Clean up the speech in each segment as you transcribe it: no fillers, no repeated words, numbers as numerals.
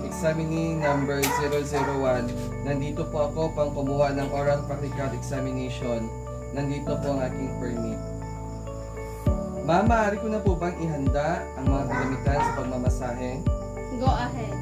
Examinee number 001. Nandito po ako pang kumuha ng oral practical examination. Nandito po ang aking permit. Ma'am, maaari ko na po bang ihanda ang mga kagamitan sa pagmamasahe? Go ahead.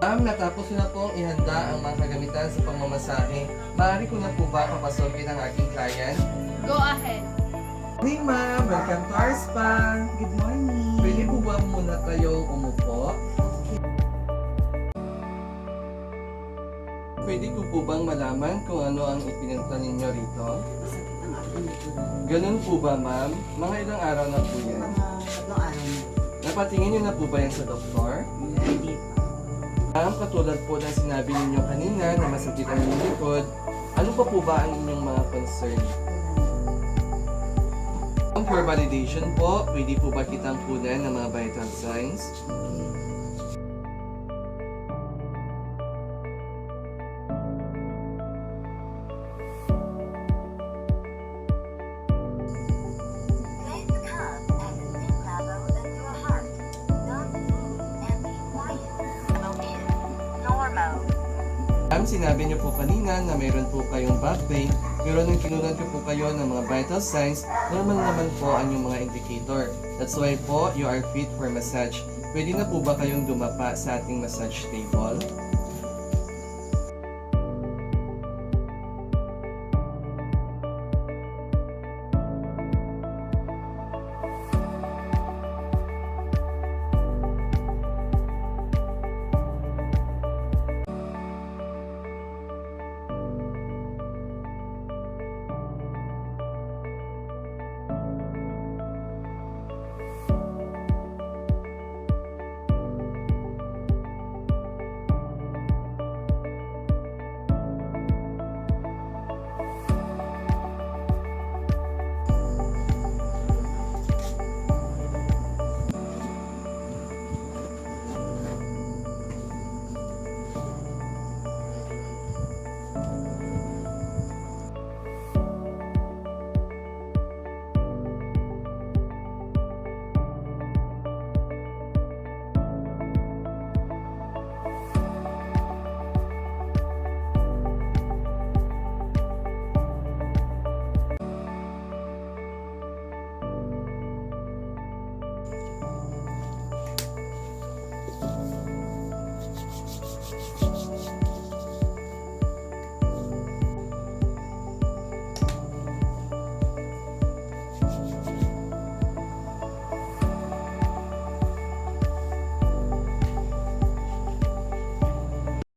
Ma'am, natapos ko na pong ihanda ang mga kagamitan sa pagmamasahe. Maaari ko na po ba papasokin ang aking client? Go ahead. Morning, ma'am! Welcome to our spa! Good morning. Pwede po ba muna kayong umupo? Pwede ko po bang malaman kung ano ang ipinunta ninyo rito? Masakit ang aking likod. Ganun po ba, ma'am? Mga ilang araw na po yan. Mga 3 araw na. Napatingin niyo na po ba yan sa doktor? Hindi pa. Ma'am, katulad po ng sinabi ninyo kanina na masakit ang inyong likod, ano pa po ba ang inyong mga concern? For validation po, pwede po ba kitang kunan ng mga vital signs? Place the cup at the same level as your heart. Don't move and be quiet. Level is normal. Ma'am, sinabi niyo po kanina na mayroon po kayong back pain, pero nung kinunan ko po kayo ng mga vital signs, normal naman po ang inyong mga indicator. That's why po, you are fit for massage. Pwede na po ba kayong dumapa sa ating massage table?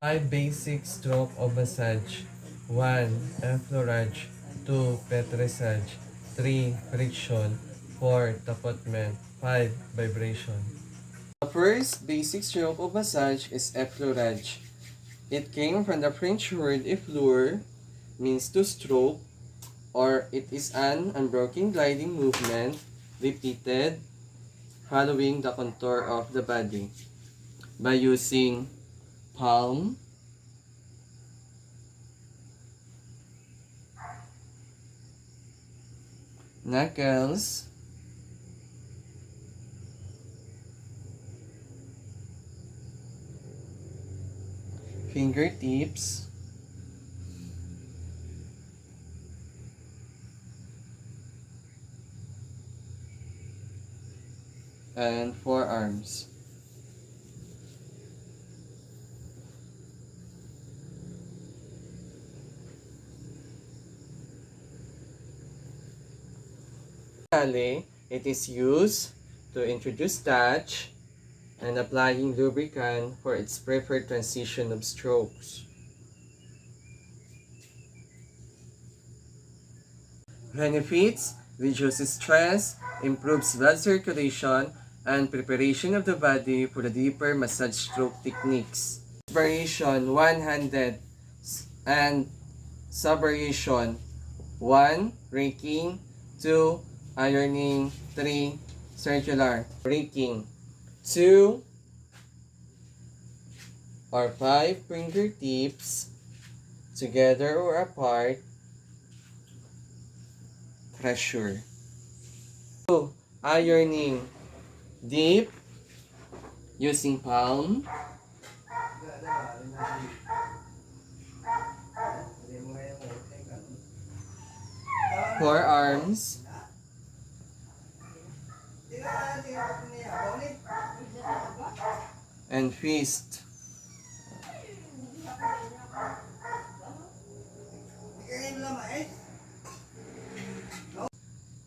Five basic stroke of massage. 1. Effleurage. 2. Petrissage. 3. Friction. 4. Tapotment. 5. Vibration. The first basic stroke of massage is effleurage. It came from the French word effleur, means to stroke, or it is an unbroken gliding movement, repeated, following the contour of the body by using palm, knuckles, fingertips, and forearms. It is used to introduce touch and applying lubricant for its preferred transition of strokes. Benefits: reduces stress, improves blood circulation, and preparation of the body for the deeper massage stroke techniques. Variation one-handed and sub-variation 1. Raking 2. Ironing. 3. Circular. Breaking. 2 or 5 fingertips together or apart. Pressure. 2. Ironing. Deep using palm. Forearms. And fist.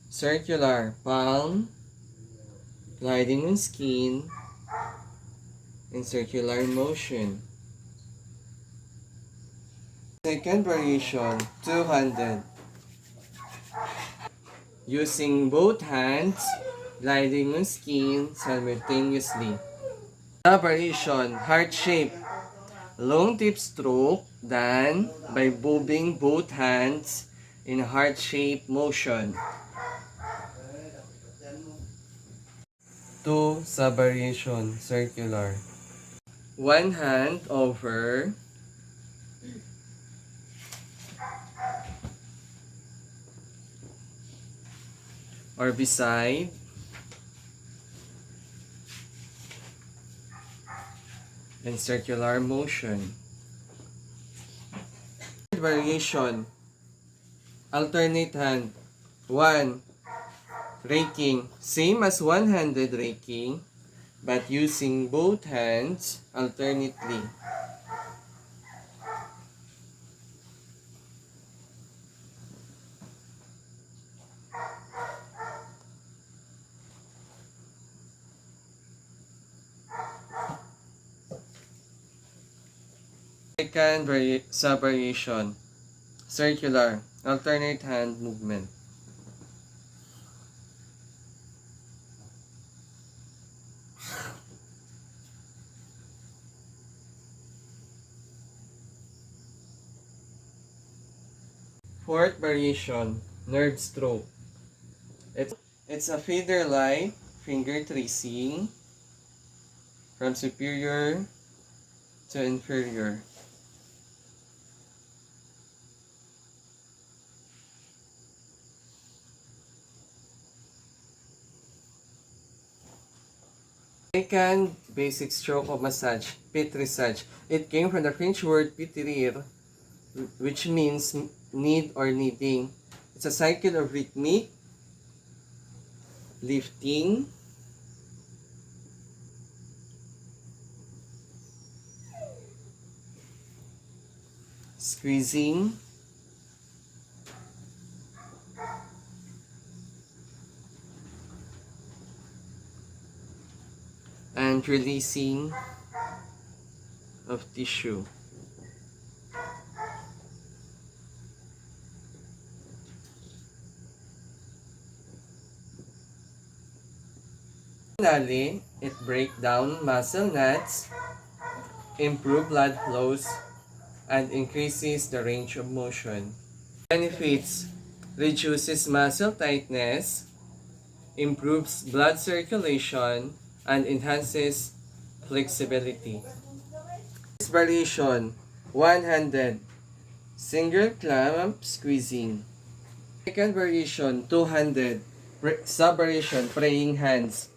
Circular. Palm. Gliding on skin. In circular motion. Second variation, two-handed. Using both hands, gliding on skin simultaneously. The variation, heart shape. Long tip stroke done by moving both hands in heart shape motion. 2 sub-variation, circular. One hand over or beside in circular motion. Third variation, alternate hand. 1. Raking, same as one-handed raking, but using both hands alternately. Second sub-variation, circular, alternate hand movement. Fourth variation, nerve stroke. It's a feather-like finger tracing from superior to inferior. Second basic stroke of massage, pétrissage. It came from the French word pétrir, which means knead or kneading. It's a cycle of rhythmic lifting, squeezing, and releasing of tissue. Finally, it breaks down muscle knots, improve blood flows, and increases the range of motion. Benefits: reduces muscle tightness, improves blood circulation, and enhances flexibility. This variation, one-handed, single clamp squeezing. Second variation, two-handed, sub-variation, praying hands.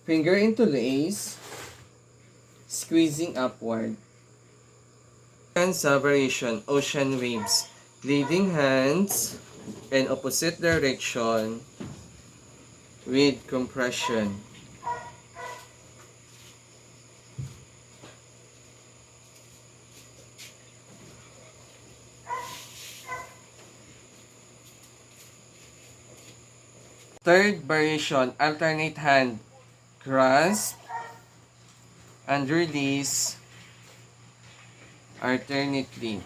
Finger into lace, squeezing upward. And sub-variation, ocean waves. Leading hands in opposite direction with compression. Third variation, alternate hand. Grasp and release alternately.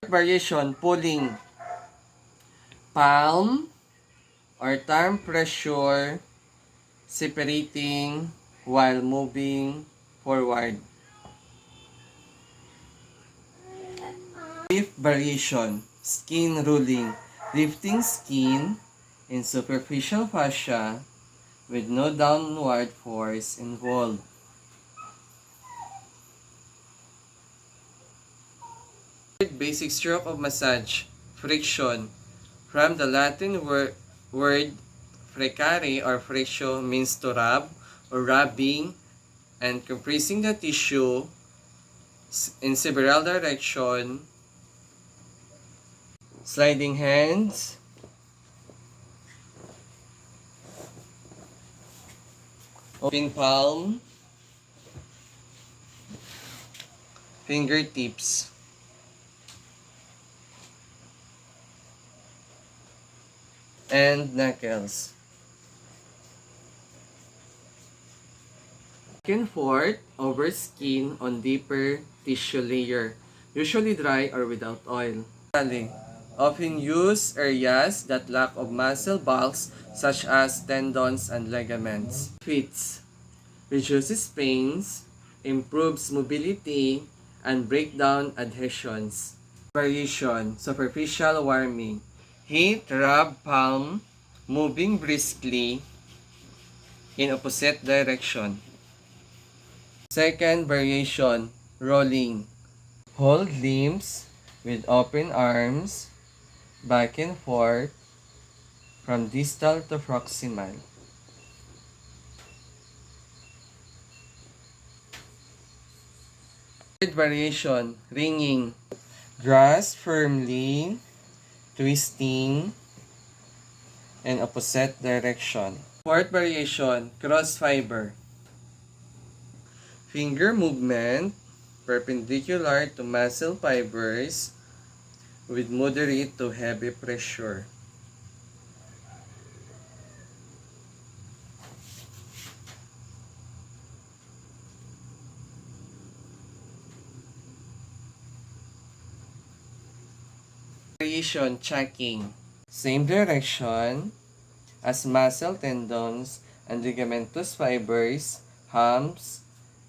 Variation, pulling. Palm or thumb pressure separating while moving forward. Fifth variation, skin rolling, lifting skin in superficial fascia with no downward force involved. Third basic stroke of massage, friction. From the Latin word frecare or frictio means to rub or rubbing and compressing the tissue in several directions. Sliding hands, open palm, fingertips. And knuckles. Back and forth over skin on deeper tissue layer, usually dry or without oil. Often use areas that lack of muscle bulks such as tendons and ligaments. Fits. Reduces pains, improves mobility, and break down adhesions. Variation. Superficial warming. Heat rub palm, moving briskly in opposite direction. Second variation, rolling. Hold limbs with open arms, back and forth, from distal to proximal. Third variation, ringing. Grasp firmly, twisting, and opposite direction. Fourth variation, cross fiber. Finger movement perpendicular to muscle fibers with moderate to heavy pressure. Variation checking. Same direction as muscle tendons and ligamentous fibers, humps,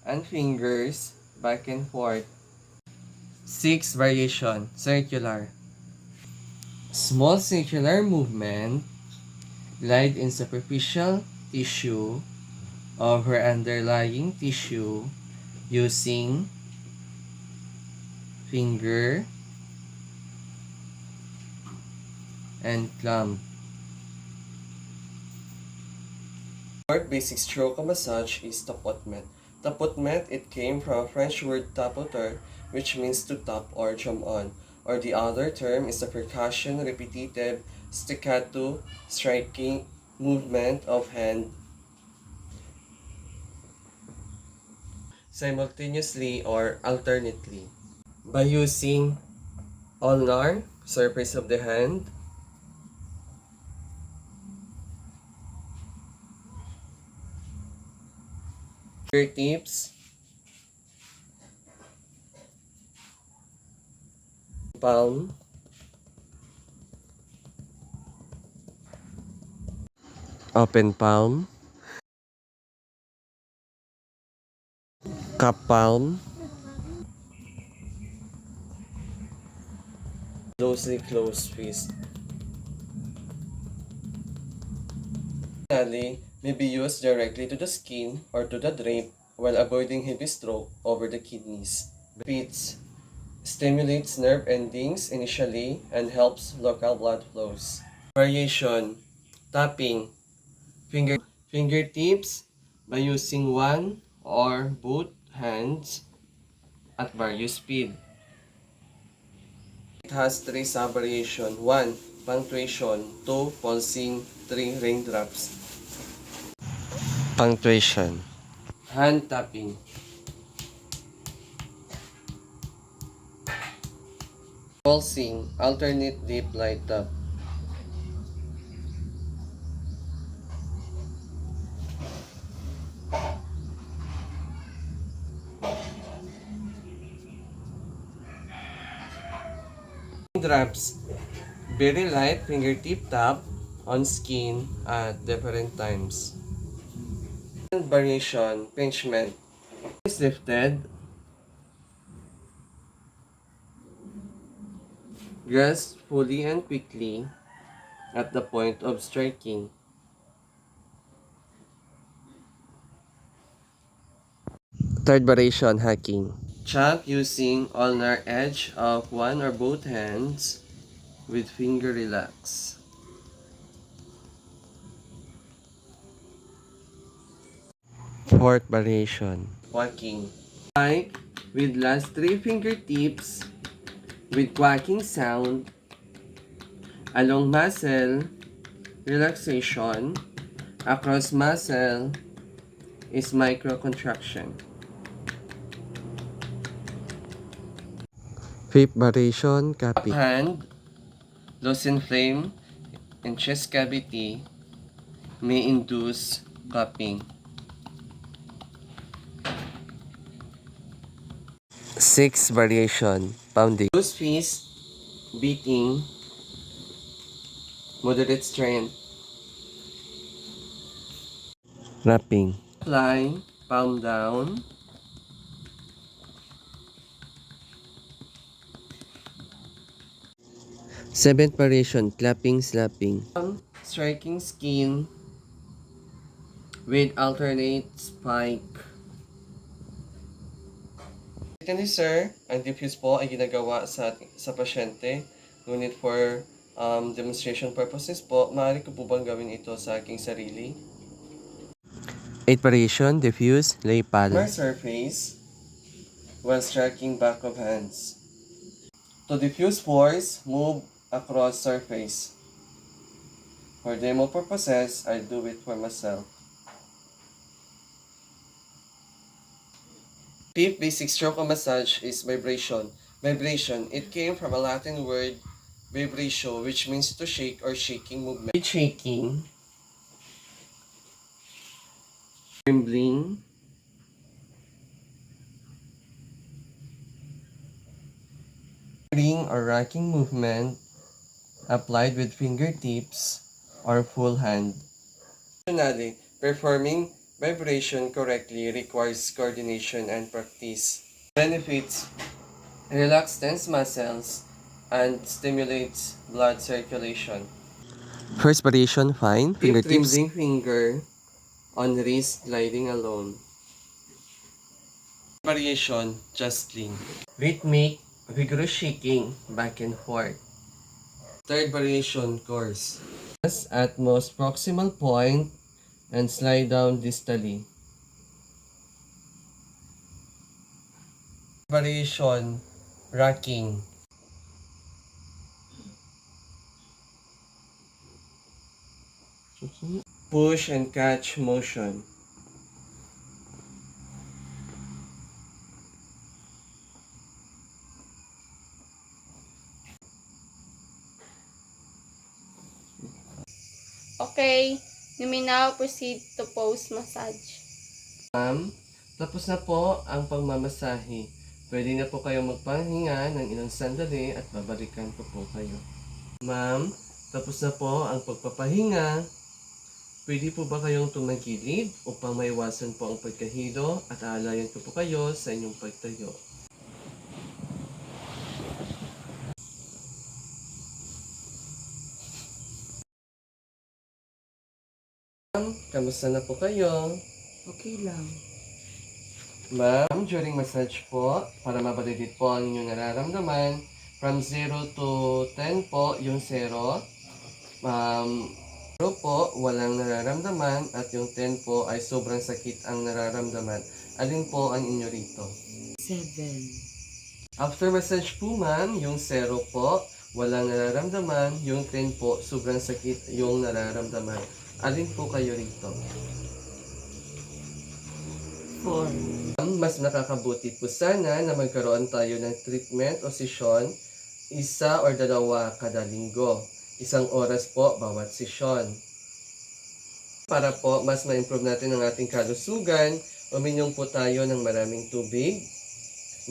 and fingers back and forth. Sixth variation, circular. Small circular movement glide in superficial tissue over underlying tissue using finger and thumb. Fourth basic stroke of massage is tapotement. Tapotement, it came from French word tapoter, which means to tap or drum on, or the other term is the percussion repetitive staccato striking movement of hand simultaneously or alternately by using ulnar surface of the hand, fingertips, palm, open palm, cup palm, closely closed fist. Finally, may be used directly to the skin or to the drape while avoiding heavy stroke over the kidneys. Beats stimulates nerve endings initially and helps local blood flows. Variation, tapping, fingertips by using one or both hands at various speed. It has three sub-variations. 1. Punctuation. 2. Pulsing. 3. Raindrops. Punctuation. Hand tapping. Pulsing. Alternate deep light tap. Raindrops. Very light fingertip tap on skin at different times. Hand variation, pinchment. Is lifted. Grasp fully and quickly at the point of striking. Third variation, hacking. Chop using ulnar edge of one or both hands with finger relax. Fourth variation, quacking. Strike with last three fingertips with quacking sound along muscle relaxation. Across muscle is microcontraction. Fifth variation, cupping. Hand, loosen flame in chest cavity may induce cupping. Sixth variation, pounding. Loose fist, beating, moderate strength. Wrapping. Apply, palm down. Seventh variation, clapping, slapping. Striking skin with alternate spike. Secondly, sir, ang diffuse po ay ginagawa sa pasyente. Ngunit for demonstration purposes po, maaari ko po bang gawin ito sa aking sarili? Eighth variation, diffuse, lay palm. Surface while striking back of hands. To diffuse force, move across surface. For demo purposes, I do it for myself. Fifth basic stroke of massage is vibration. Vibration, it came from a Latin word, vibratio, which means to shake or shaking movement. Shaking, trembling, or rocking movement applied with fingertips or full hand. Additionally, performing vibration correctly requires coordination and practice. Benefits: relax tense muscles and stimulates blood circulation. First variation, fine. Fingertips. Trembling finger on wrist gliding alone. Variation, just clean. Rhythmic, vigorous shaking back and forth. Third variation, course. At most proximal point and slide down distally. Variation, rocking. Push and catch motion. Okay, you may now proceed to post massage. Ma'am, tapos na po ang pagmamasahe. Pwede na po kayong magpahinga ng ilang sandali at babalikan ko po kayo. Ma'am, tapos na po ang pagpapahinga. Pwede po ba kayong tumagilid upang maiwasan po ang pagkahilo at aalayan ko po kayo sa inyong pagtayo. Kamusta na po kayo? Okay lang. Ma'am, during massage po, para mabalidit po ang inyong nararamdaman, from 0 to 10 po, yung 0 po, walang nararamdaman, at yung 10 po ay sobrang sakit ang nararamdaman. Alin po ang inyo rito? 7. After massage po ma'am, yung 0 po, walang nararamdaman, yung 10 po, sobrang sakit yung nararamdaman. Alin po kayo rito? 4. Mas nakakabuti po sana na magkaroon tayo ng treatment o sesyon, isa or dalawa kada linggo. 1 oras po bawat sesyon. Para po mas ma-improve natin ang ating kalusugan, uminom po tayo ng maraming tubig,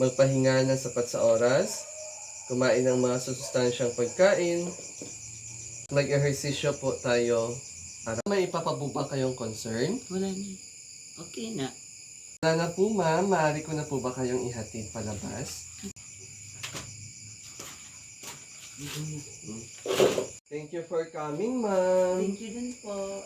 magpahinga ng sapat sa oras, kumain ng mga sustansyang pagkain, mag-ehersisyo po tayo. May ipapabuba kayong concern? Wala na. Okay na. Wala na po ma'am, maaari ko na po ba kayong ihatid palabas? Thank you for coming ma'am. Thank you din po.